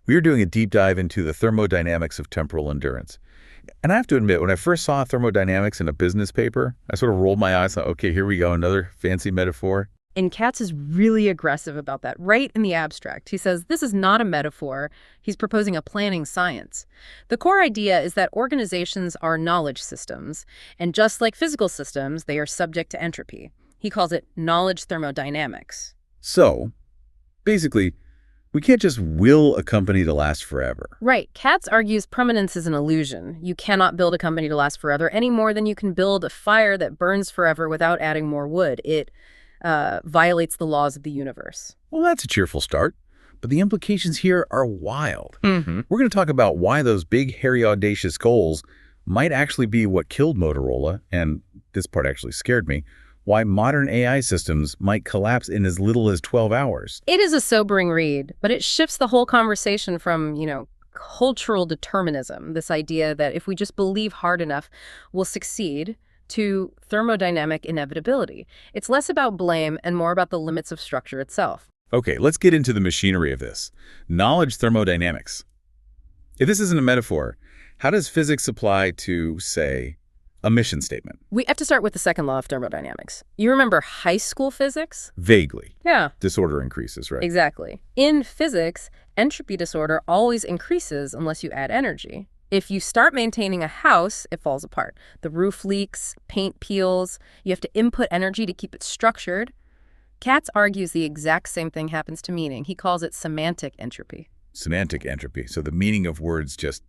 We are doing a deep dive into the thermodynamics of temporal endurance. And I have to admit, when I first saw thermodynamics in a business paper, I sort of rolled my eyes and thought, okay, here we go, another fancy metaphor. And Katz is really aggressive about that, right in the abstract. He says this is not a metaphor. He's proposing a planning science. The core idea is that organizations are knowledge systems, and just like physical systems, they are subject to entropy. He calls it knowledge thermodynamics. So, basically, we can't just will a company to last forever. Right. Katz argues permanence is an illusion. You cannot build a company to last forever any more than you can build a fire that burns forever without adding more wood. It violates the laws of the universe. Well, that's a cheerful start, but the implications here are wild. Mm-hmm. We're going to talk about why those big, hairy, audacious goals might actually be what killed Motorola, and this part actually scared me, why modern AI systems might collapse in as little as 12 hours. It is a sobering read, but it shifts the whole conversation from, cultural determinism, this idea that if we just believe hard enough, we'll succeed, to thermodynamic inevitability. It's less about blame and more about the limits of structure itself. Okay, let's get into the machinery of this. Knowledge thermodynamics. If this isn't a metaphor, how does physics apply to, say, a mission statement? We have to start with the second law of thermodynamics. You remember high school physics? Vaguely. Yeah. Disorder increases, right? Exactly. In physics, entropy disorder always increases unless you add energy. If you start maintaining a house, it falls apart. The roof leaks, paint peels, you have to input energy to keep it structured. Katz argues the exact same thing happens to meaning. He calls it semantic entropy. Semantic entropy. So the meaning of words just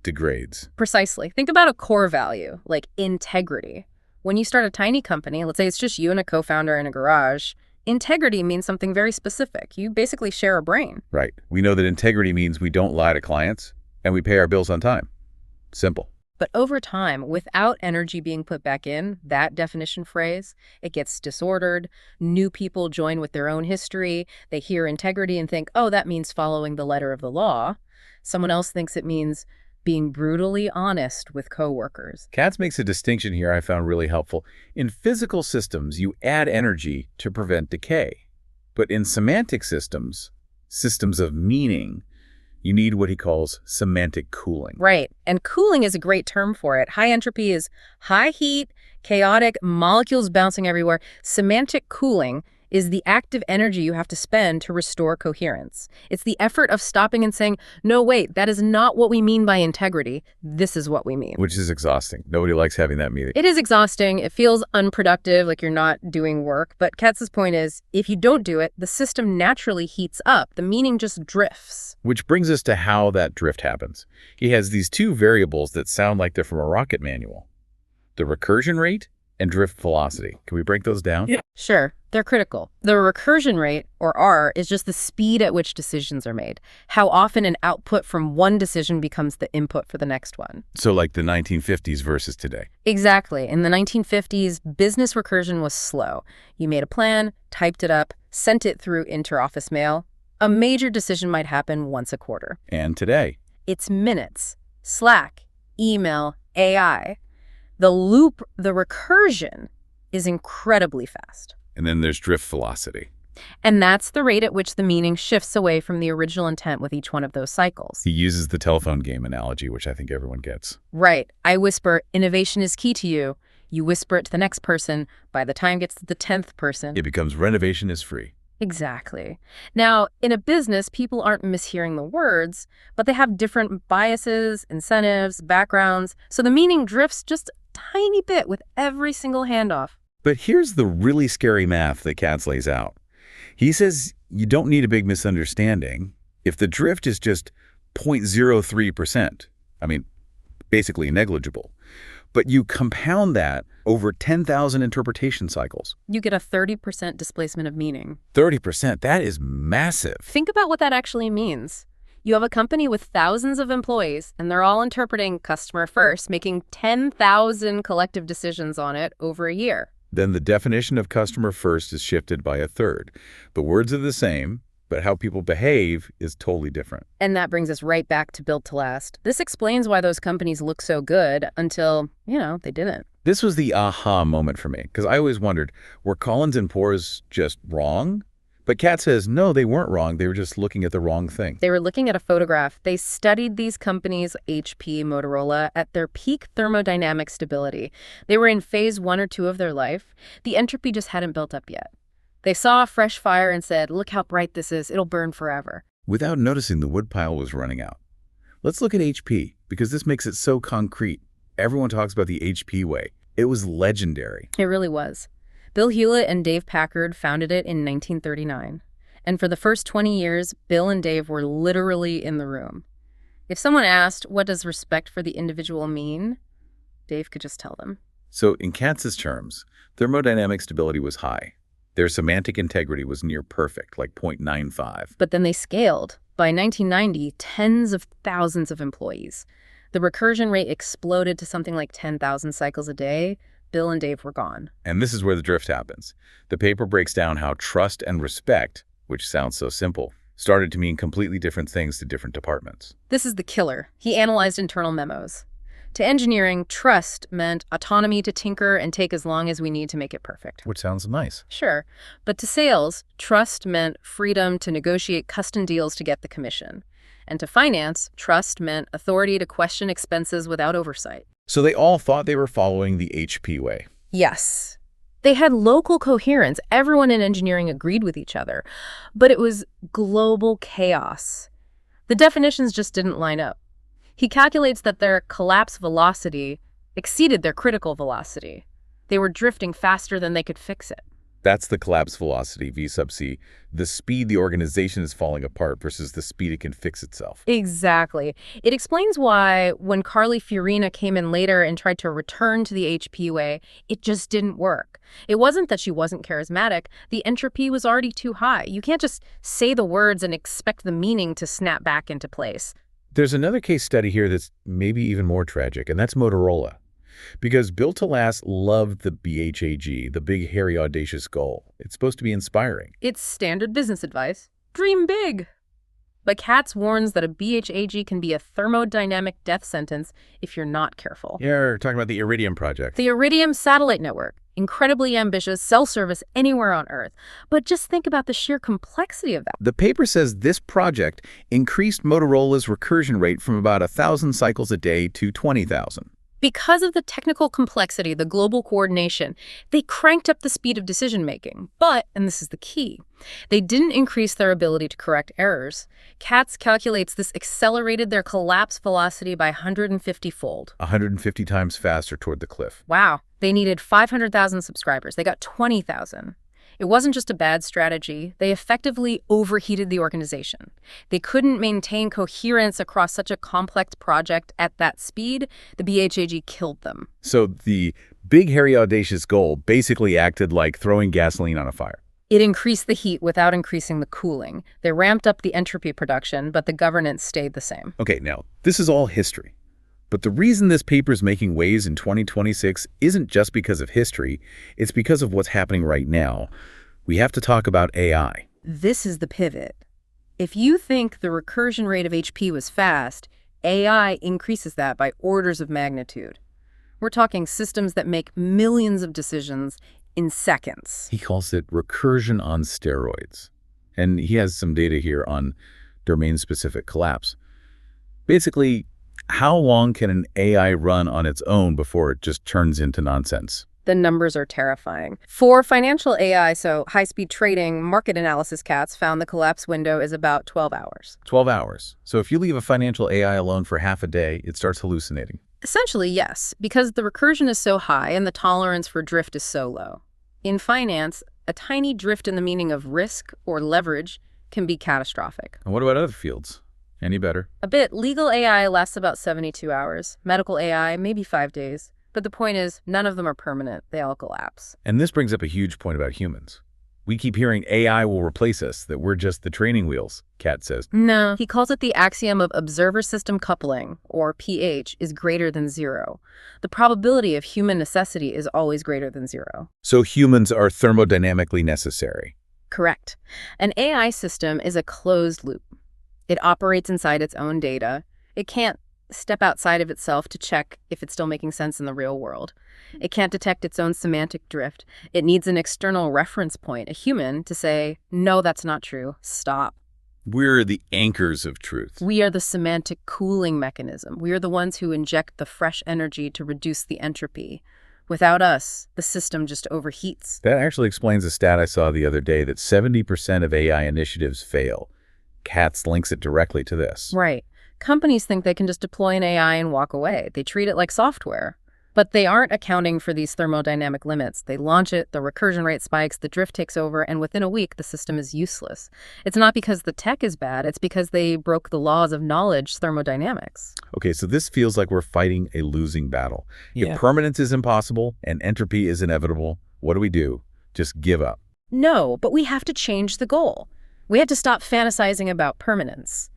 degrades. Precisely. Think about a core value, like integrity. When you start a tiny company, let's say it's just you and a co-founder in a garage, integrity means something very specific. You basically share a brain. Right. We know that integrity means we don't lie to clients and we pay our bills on time. Simple. But over time, without energy being put back in, that definition phrase, it gets disordered. New people join with their own history. They hear integrity and think, oh, that means following the letter of the law. Someone else thinks it means being brutally honest with coworkers. Katz makes a distinction here I found really helpful. In physical systems, you add energy to prevent decay. But in semantic systems, systems of meaning, you need what he calls semantic cooling. Right. And cooling is a great term for it. High entropy is high heat, chaotic, molecules bouncing everywhere. Semantic cooling is the active energy you have to spend to restore coherence. It's the effort of stopping and saying, no, wait, that is not what we mean by integrity. This is what we mean. Which is exhausting. Nobody likes having that meeting. It is exhausting. It feels unproductive, like you're not doing work. But Katz's point is, if you don't do it, the system naturally heats up. The meaning just drifts. Which brings us to how that drift happens. He has these two variables that sound like they're from a rocket manual. The recursion rate and drift velocity. Can we break those down? Yeah. Sure. They're critical. The recursion rate, or R, is just the speed at which decisions are made. How often an output from one decision becomes the input for the next one. So like the 1950s versus today. Exactly. In the 1950s, business recursion was slow. You made a plan, typed it up, sent it through interoffice mail. A major decision might happen once a quarter. And today? It's minutes. Slack, email, AI. The loop, the recursion, is incredibly fast. And then there's drift velocity. And that's the rate at which the meaning shifts away from the original intent with each one of those cycles. He uses the telephone game analogy, which I think everyone gets. Right. I whisper, innovation is key to you. You whisper it to the next person. By the time it gets to the 10th person, it becomes renovation is free. Exactly. Now, in a business, people aren't mishearing the words, but they have different biases, incentives, backgrounds, so the meaning drifts just a tiny bit with every single handoff. But here's the really scary math that Katz lays out. He says you don't need a big misunderstanding if the drift is just 0.03%. I mean, basically negligible. But you compound that over 10,000 interpretation cycles. You get a 30% displacement of meaning. 30%, that is massive. Think about what that actually means. You have a company with thousands of employees, and they're all interpreting customer first, making 10,000 collective decisions on it over a year. Then the definition of customer first is shifted by a third. The words are the same, but how people behave is totally different. And that brings us right back to built to last. This explains why those companies look so good until, they didn't. This was the aha moment for me, because I always wondered, were Collins and Poor's just wrong? But Katz says, no, they weren't wrong. They were just looking at the wrong thing. They were looking at a photograph. They studied these companies, HP, Motorola, at their peak thermodynamic stability. They were in phase 1 or 2 of their life. The entropy just hadn't built up yet. They saw a fresh fire and said, look how bright this is. It'll burn forever. Without noticing the wood pile was running out. Let's look at HP, because this makes it so concrete. Everyone talks about the HP way. It was legendary. It really was. Bill Hewlett and Dave Packard founded it in 1939. And for the first 20 years, Bill and Dave were literally in the room. If someone asked, what does respect for the individual mean? Dave could just tell them. So in Katz's terms, thermodynamic stability was high. Their semantic integrity was near perfect, like 0.95. But then they scaled. By 1990, tens of thousands of employees. The recursion rate exploded to something like 10,000 cycles a day. Bill and Dave were gone. And this is where the drift happens. The paper breaks down how trust and respect, which sounds so simple, started to mean completely different things to different departments. This is the killer. He analyzed internal memos. To engineering, trust meant autonomy to tinker and take as long as we need to make it perfect. Which sounds nice. Sure. But to sales, trust meant freedom to negotiate custom deals to get the commission. And to finance, trust meant authority to question expenses without oversight. So they all thought they were following the HP way. Yes. They had local coherence. Everyone in engineering agreed with each other. But it was global chaos. The definitions just didn't line up. He calculates that their collapse velocity exceeded their critical velocity. They were drifting faster than they could fix it. That's the collapse velocity, V sub C, the speed the organization is falling apart versus the speed it can fix itself. Exactly. It explains why when Carly Fiorina came in later and tried to return to the HP way, it just didn't work. It wasn't that she wasn't charismatic. The entropy was already too high. You can't just say the words and expect the meaning to snap back into place. There's another case study here that's maybe even more tragic, and that's Motorola. Because Built to Last loved the BHAG, the big, hairy, audacious goal. It's supposed to be inspiring. It's standard business advice. Dream big. But Katz warns that a BHAG can be a thermodynamic death sentence if you're not careful. Yeah, we're talking about the Iridium project. The Iridium satellite network. Incredibly ambitious, cell-service anywhere on Earth. But just think about the sheer complexity of that. The paper says this project increased Motorola's recursion rate from about 1,000 cycles a day to 20,000. Because of the technical complexity, the global coordination, they cranked up the speed of decision-making. But, and this is the key, they didn't increase their ability to correct errors. Katz calculates this accelerated their collapse velocity by 150-fold. 150 times faster toward the cliff. Wow. They needed 500,000 subscribers. They got 20,000. It wasn't just a bad strategy. They effectively overheated the organization. They couldn't maintain coherence across such a complex project at that speed. The BHAG killed them. So the big, hairy, audacious goal basically acted like throwing gasoline on a fire. It increased the heat without increasing the cooling. They ramped up the entropy production, but the governance stayed the same. Okay, now, this is all history. But the reason this paper is making waves in 2026 isn't just because of history, it's because of what's happening right now. We have to talk about AI. This is the pivot. If you think the recursion rate of HP was fast, AI increases that by orders of magnitude. We're talking systems that make millions of decisions in seconds. He calls it recursion on steroids. And he has some data here on domain-specific collapse. Basically, how long can an AI run on its own before it just turns into nonsense? The numbers are terrifying. For financial AI, so high-speed trading, market analysis, Katz found the collapse window is about 12 hours. 12 hours. So if you leave a financial AI alone for half a day, it starts hallucinating. Essentially, yes, because the recursion is so high and the tolerance for drift is so low. In finance, a tiny drift in the meaning of risk or leverage can be catastrophic. And what about other fields? Any better? A bit. Legal AI lasts about 72 hours. Medical AI, maybe 5 days. But the point is, none of them are permanent. They all collapse. And this brings up a huge point about humans. We keep hearing AI will replace us, that we're just the training wheels, Katz says. No. He calls it the axiom of observer-system coupling, or pH, is greater than 0. The probability of human necessity is always greater than 0. So humans are thermodynamically necessary. Correct. An AI system is a closed loop. It operates inside its own data. It can't step outside of itself to check if it's still making sense in the real world. It can't detect its own semantic drift. It needs an external reference point, a human, to say, no, that's not true. Stop. We're the anchors of truth. We are the semantic cooling mechanism. We are the ones who inject the fresh energy to reduce the entropy. Without us, the system just overheats. That actually explains a stat I saw the other day that 70% of AI initiatives fail. Katz links it directly to this. Right. Companies think they can just deploy an AI and walk away. They treat it like software. But they aren't accounting for these thermodynamic limits. They launch it, the recursion rate spikes, the drift takes over, and within a week, the system is useless. It's not because the tech is bad, it's because they broke the laws of knowledge thermodynamics. Okay, so this feels like we're fighting a losing battle. Yeah. If permanence is impossible and entropy is inevitable, what do? Just give up. No, but we have to change the goal. We have to stop fantasizing about permanence.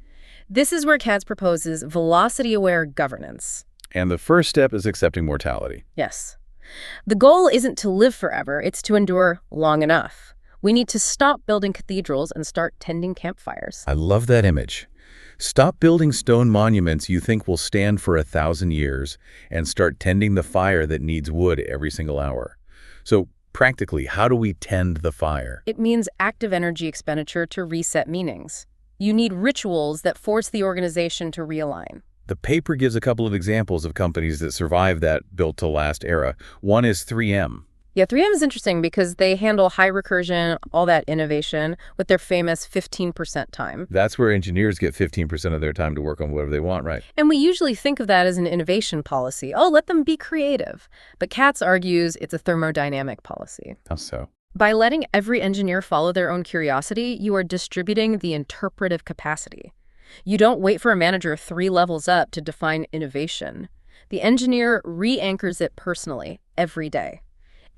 This is where Katz proposes velocity-aware governance. And the first step is accepting mortality. Yes. The goal isn't to live forever, it's to endure long enough. We need to stop building cathedrals and start tending campfires. I love that image. Stop building stone monuments you think will stand for 1,000 years and start tending the fire that needs wood every single hour. So practically, how do we tend the fire? It means active energy expenditure to reset meanings. You need rituals that force the organization to realign. The paper gives a couple of examples of companies that survived that built-to-last era. One is 3M. Yeah, 3M is interesting because they handle high recursion, all that innovation, with their famous 15% time. That's where engineers get 15% of their time to work on whatever they want, right? And we usually think of that as an innovation policy. Oh, let them be creative. But Katz argues it's a thermodynamic policy. How so? By letting every engineer follow their own curiosity, you are distributing the interpretive capacity. You don't wait for a manager 3 levels up to define innovation. The engineer re-anchors it personally, every day.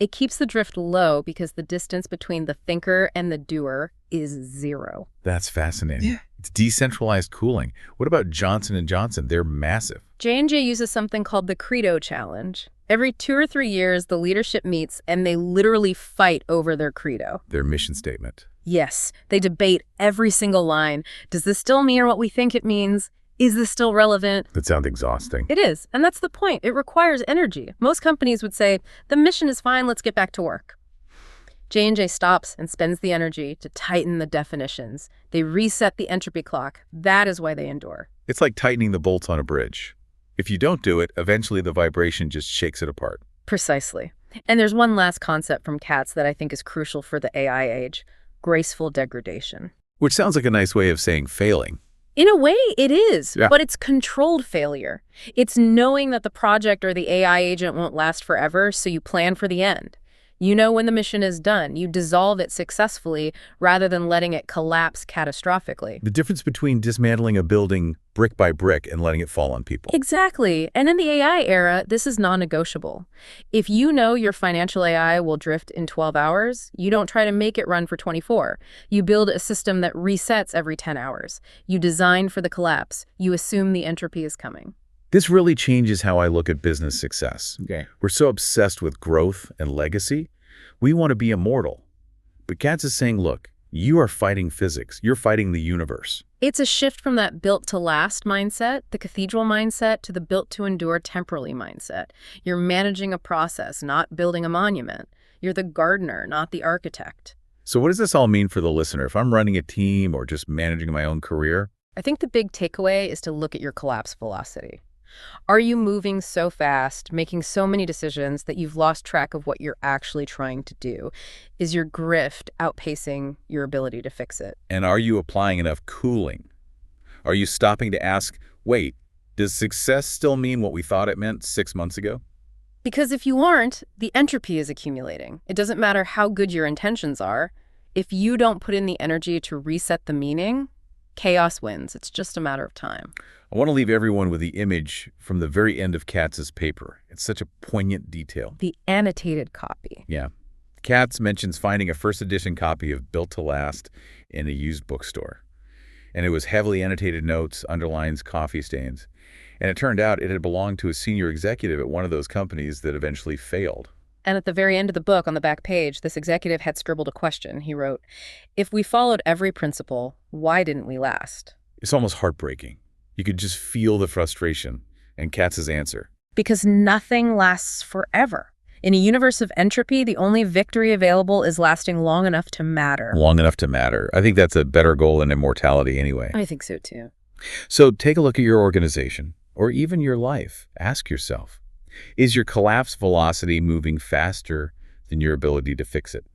It keeps the drift low because the distance between the thinker and the doer is 0. That's fascinating. Yeah. It's decentralized cooling. What about Johnson & Johnson? They're massive. J&J uses something called the Credo Challenge. Every 2 or 3 years, the leadership meets and they literally fight over their credo. Their mission statement. Yes, they debate every single line. Does this still mean what we think it means? Is this still relevant? That sounds exhausting. It is, and that's the point. It requires energy. Most companies would say, the mission is fine, let's get back to work. J&J stops and spends the energy to tighten the definitions. They reset the entropy clock. That is why they endure. It's like tightening the bolts on a bridge. If you don't do it, eventually the vibration just shakes it apart. Precisely. And there's one last concept from Katz that I think is crucial for the AI age: graceful degradation. Which sounds like a nice way of saying failing. In a way, it is, Yeah. but it's controlled failure. It's knowing that the project or the AI agent won't last forever, so you plan for the end. You know when the mission is done. You dissolve it successfully rather than letting it collapse catastrophically. The difference between dismantling a building brick by brick and letting it fall on people. Exactly. And in the AI era, this is non-negotiable. If you know your financial AI will drift in 12 hours, you don't try to make it run for 24. You build a system that resets every 10 hours. You design for the collapse. You assume the entropy is coming. This really changes how I look at business success. Okay. We're so obsessed with growth and legacy. We want to be immortal. But Katz is saying, look, you are fighting physics. You're fighting the universe. It's a shift from that built-to-last mindset, the cathedral mindset, to the built-to-endure temporally mindset. You're managing a process, not building a monument. You're the gardener, not the architect. So what does this all mean for the listener? If I'm running a team or just managing my own career? I think the big takeaway is to look at your collapse velocity. Are you moving so fast, making so many decisions that you've lost track of what you're actually trying to do? Is your grift outpacing your ability to fix it? And are you applying enough cooling? Are you stopping to ask, wait, does success still mean what we thought it meant 6 months ago? Because if you aren't, the entropy is accumulating. It doesn't matter how good your intentions are. If you don't put in the energy to reset the meaning, chaos wins. It's just a matter of time. I want to leave everyone with the image from the very end of Katz's paper. It's such a poignant detail. The annotated copy. Yeah. Katz mentions finding a first edition copy of Built to Last in a used bookstore. And it was heavily annotated notes, underlines, coffee stains. And it turned out it had belonged to a senior executive at one of those companies that eventually failed. And at the very end of the book, on the back page, this executive had scribbled a question. He wrote, "If we followed every principle, why didn't we last?" It's almost heartbreaking. You could just feel the frustration. And Katz's answer. Because nothing lasts forever. In a universe of entropy, the only victory available is lasting long enough to matter. Long enough to matter. I think that's a better goal than immortality anyway. I think so too. So take a look at your organization, or even your life. Ask yourself, is your collapse velocity moving faster than your ability to fix it?